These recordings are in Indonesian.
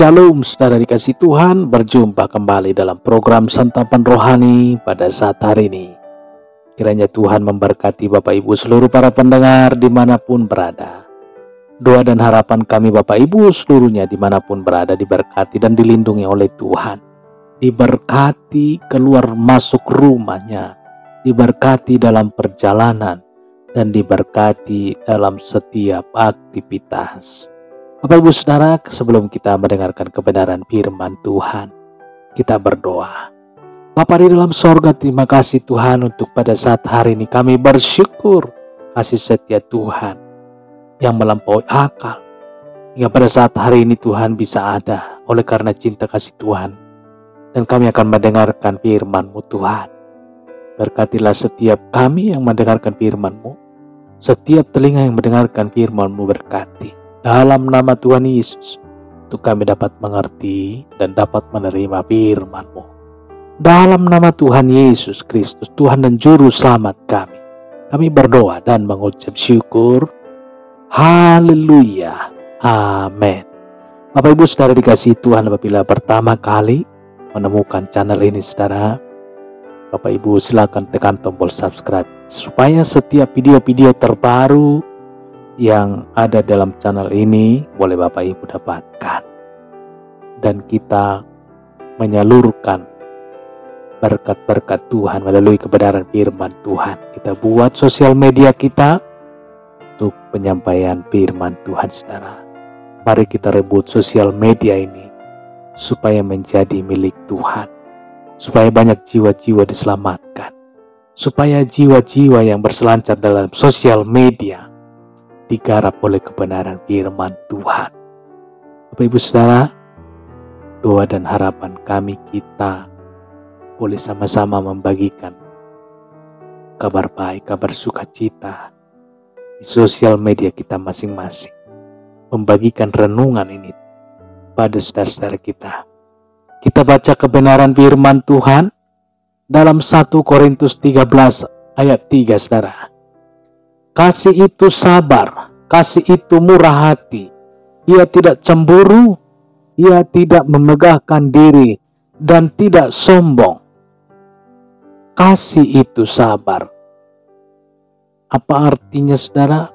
Shalom saudara dikasih Tuhan, berjumpa kembali dalam program Santapan Rohani pada saat hari ini. Kiranya Tuhan memberkati Bapak Ibu seluruh para pendengar dimanapun berada. Doa dan harapan kami Bapak Ibu seluruhnya dimanapun berada diberkati dan dilindungi oleh Tuhan. Diberkati keluar masuk rumahnya, diberkati dalam perjalanan, dan diberkati dalam setiap aktivitas. Bapak Ibu Saudara, sebelum kita mendengarkan kebenaran firman Tuhan, kita berdoa. Bapa di dalam sorga, terima kasih Tuhan untuk pada saat hari ini kami bersyukur kasih setia Tuhan yang melampaui akal. Hingga pada saat hari ini Tuhan bisa ada oleh karena cinta kasih Tuhan. Dan kami akan mendengarkan firman-Mu Tuhan. Berkatilah setiap kami yang mendengarkan firman-Mu. Setiap telinga yang mendengarkan firman-Mu berkati. Dalam nama Tuhan Yesus, untuk kami dapat mengerti dan dapat menerima firman-Mu. Dalam nama Tuhan Yesus Kristus, Tuhan dan Juru Selamat kami berdoa dan mengucap syukur. Haleluya. Amin. Bapak Ibu Saudara dikasihi Tuhan, apabila pertama kali menemukan channel ini saudara, Bapak Ibu silakan tekan tombol subscribe supaya setiap video-video terbaru yang ada dalam channel ini boleh Bapak Ibu dapatkan, dan kita menyalurkan berkat-berkat Tuhan melalui kebenaran firman Tuhan. Kita buat sosial media kita untuk penyampaian firman Tuhan saudara. Mari kita rebut sosial media ini supaya menjadi milik Tuhan, supaya banyak jiwa-jiwa diselamatkan, supaya jiwa-jiwa yang berselancar dalam sosial media digarap oleh kebenaran firman Tuhan. Bapak Ibu Saudara, doa dan harapan kami kita boleh sama-sama membagikan kabar baik, kabar sukacita di sosial media kita masing-masing. Membagikan renungan ini pada saudara-saudara kita. Kita baca kebenaran firman Tuhan dalam 1 Korintus 13 ayat 3 saudara. Kasih itu sabar, kasih itu murah hati. Ia tidak cemburu, ia tidak memegahkan diri, dan tidak sombong. Kasih itu sabar. Apa artinya saudara?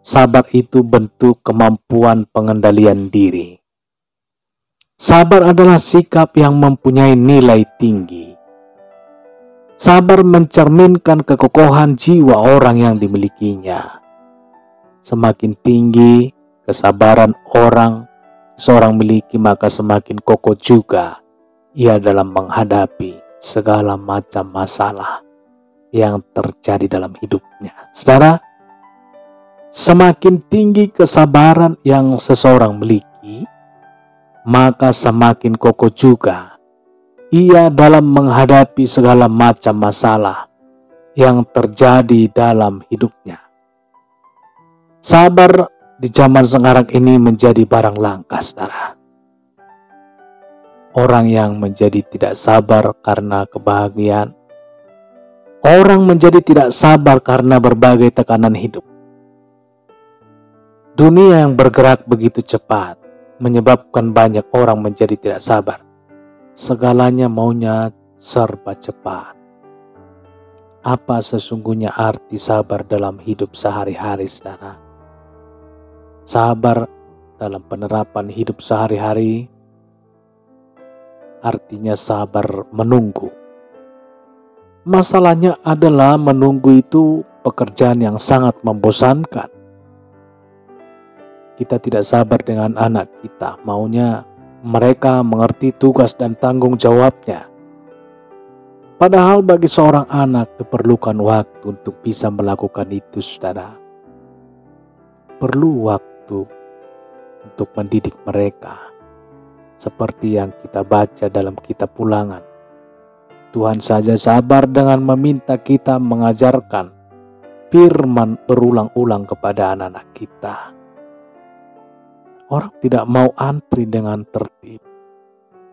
Sabar itu bentuk kemampuan pengendalian diri. Sabar adalah sikap yang mempunyai nilai tinggi. Sabar mencerminkan kekokohan jiwa orang yang dimilikinya. Semakin tinggi kesabaran seorang miliki, maka semakin kokoh juga ia dalam menghadapi segala macam masalah yang terjadi dalam hidupnya. Saudara, semakin tinggi kesabaran yang seseorang miliki, maka semakin kokoh juga ia dalam menghadapi segala macam masalah yang terjadi dalam hidupnya. Sabar di zaman sekarang ini menjadi barang langka, saudara. Orang yang menjadi tidak sabar karena kebahagiaan. Orang menjadi tidak sabar karena berbagai tekanan hidup. Dunia yang bergerak begitu cepat menyebabkan banyak orang menjadi tidak sabar. Segalanya maunya serba cepat. Apa sesungguhnya arti sabar dalam hidup sehari-hari, saudara? Sabar dalam penerapan hidup sehari-hari artinya sabar menunggu. Masalahnya adalah menunggu itu pekerjaan yang sangat membosankan. Kita tidak sabar dengan anak kita, maunya mereka mengerti tugas dan tanggung jawabnya. Padahal bagi seorang anak diperlukan waktu untuk bisa melakukan itu, saudara. Perlu waktu untuk mendidik mereka. Seperti yang kita baca dalam kitab Ulangan. Tuhan saja sabar dengan meminta kita mengajarkan firman berulang-ulang kepada anak-anak kita. Orang tidak mau antri dengan tertib.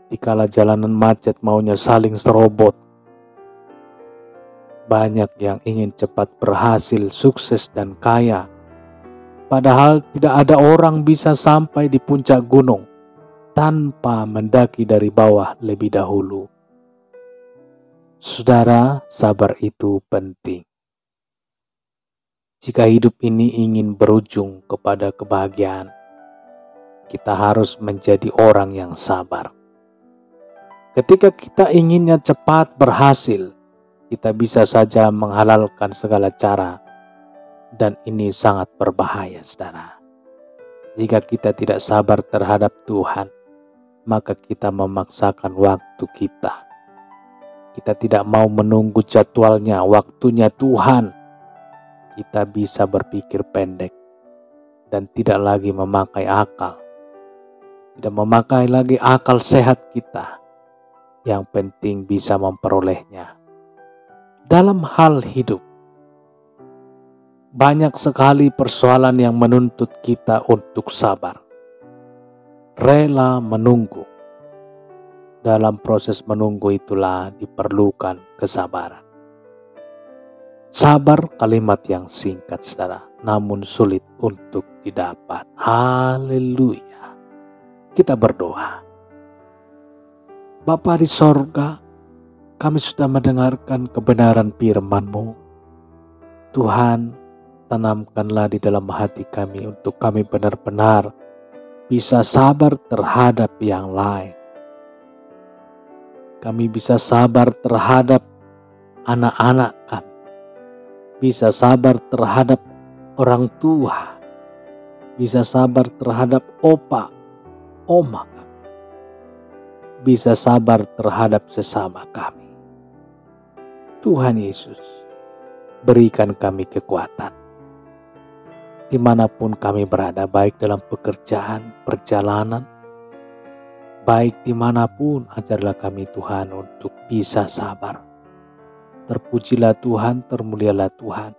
Dikala jalanan macet maunya saling serobot. Banyak yang ingin cepat berhasil, sukses dan kaya. Padahal tidak ada orang bisa sampai di puncak gunung tanpa mendaki dari bawah lebih dahulu. Saudara, sabar itu penting. Jika hidup ini ingin berujung kepada kebahagiaan, kita harus menjadi orang yang sabar. Ketika kita inginnya cepat berhasil, kita bisa saja menghalalkan segala cara, dan ini sangat berbahaya, saudara. Jika kita tidak sabar terhadap Tuhan, maka kita memaksakan waktu kita. Kita tidak mau menunggu jadwalnya, waktunya Tuhan. Kita bisa berpikir pendek dan tidak lagi memakai akal. Tidak memakai lagi akal sehat kita. Yang penting bisa memperolehnya. Dalam hal hidup, banyak sekali persoalan yang menuntut kita untuk sabar. Rela menunggu. Dalam proses menunggu itulah diperlukan kesabaran. Sabar kalimat yang singkat, saudara, namun sulit untuk didapat. Haleluya. Kita berdoa. Bapa di sorga, kami sudah mendengarkan kebenaran firman-Mu. Tuhan, tanamkanlah di dalam hati kami untuk kami benar-benar bisa sabar terhadap yang lain. Kami bisa sabar terhadap anak-anak kami. Bisa sabar terhadap orang tua. Bisa sabar terhadap opa, oma kami. Bisa sabar terhadap sesama kami. Tuhan Yesus, berikan kami kekuatan. Dimanapun kami berada, baik dalam pekerjaan, perjalanan, baik dimanapun, ajarlah kami Tuhan untuk bisa sabar. Terpujilah Tuhan, termulialah Tuhan.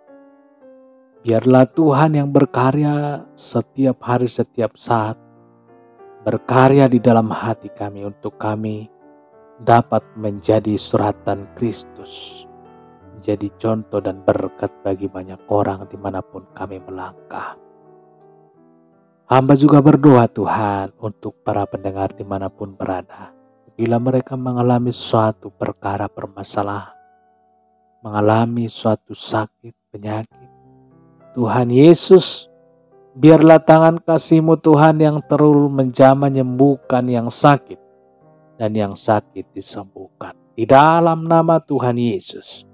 Biarlah Tuhan yang berkarya setiap hari, setiap saat, berkarya di dalam hati kami untuk kami dapat menjadi suratan Kristus, menjadi contoh dan berkat bagi banyak orang dimanapun kami melangkah. Hamba juga berdoa Tuhan untuk para pendengar dimanapun berada. Bila mereka mengalami suatu perkara permasalahan, mengalami suatu sakit, penyakit, Tuhan Yesus, biarlah tangan kasih-Mu Tuhan yang terus menjamah menyembuhkan yang sakit, dan yang sakit disembuhkan. Di dalam nama Tuhan Yesus,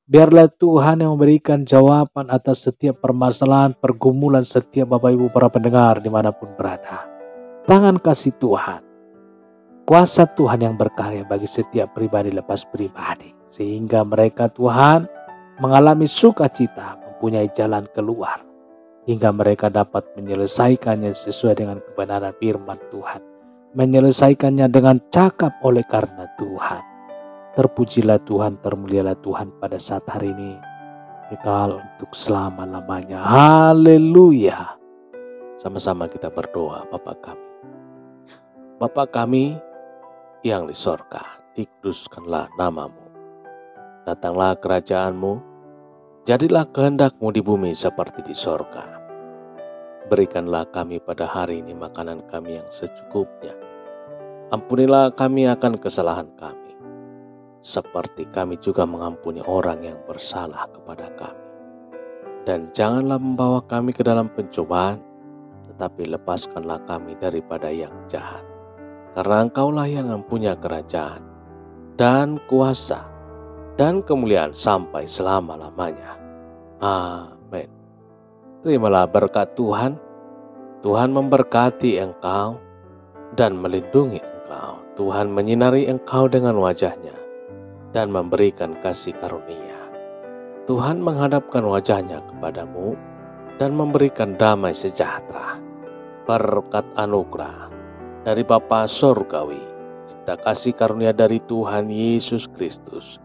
biarlah Tuhan yang memberikan jawaban atas setiap permasalahan, pergumulan setiap Bapak Ibu para pendengar dimanapun berada. Tangan kasih Tuhan, kuasa Tuhan yang berkarya bagi setiap pribadi lepas pribadi. Sehingga mereka Tuhan mengalami sukacita, mempunyai jalan keluar. Hingga mereka dapat menyelesaikannya sesuai dengan kebenaran firman Tuhan. Menyelesaikannya dengan cakap oleh karena Tuhan. Terpujilah Tuhan, termulialah Tuhan pada saat hari ini. Kekal untuk selama-lamanya. Haleluya. Sama-sama kita berdoa. Bapa kami. Bapa kami yang di sorga, dikuduskanlah nama-Mu. Datanglah kerajaan-Mu. Jadilah kehendak-Mu di bumi seperti di sorga. Berikanlah kami pada hari ini makanan kami yang secukupnya. Ampunilah kami akan kesalahan kami, seperti kami juga mengampuni orang yang bersalah kepada kami. Dan janganlah membawa kami ke dalam pencobaan, tetapi lepaskanlah kami daripada yang jahat. Karena Engkaulah yang mempunyai kerajaan, dan kuasa, dan kemuliaan sampai selama-lamanya. Amin. Terimalah berkat Tuhan. Tuhan memberkati engkau dan melindungi engkau. Tuhan menyinari engkau dengan wajah-Nya dan memberikan kasih karunia. Tuhan menghadapkan wajah-Nya kepadamu dan memberikan damai sejahtera. Berkat anugerah dari Bapa Sorgawi, cinta kasih karunia dari Tuhan Yesus Kristus,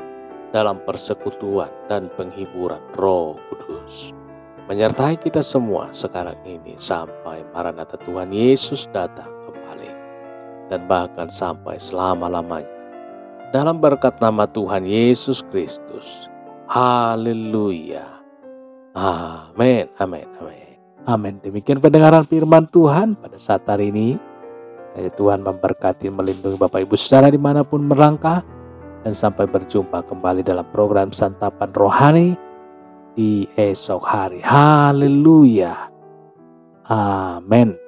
dalam persekutuan dan penghiburan Roh Kudus, menyertai kita semua sekarang ini sampai Maranatha Tuhan Yesus datang kembali, dan bahkan sampai selama-lamanya. Dalam berkat nama Tuhan Yesus Kristus. Haleluya. Amin, amin, amin. Amin. Demikian pendengaran firman Tuhan pada saat hari ini. Tuhan memberkati, melindungi Bapak Ibu Saudara dimanapun melangkah. Dan sampai berjumpa kembali dalam program Santapan Rohani di esok hari. Haleluya. Amin.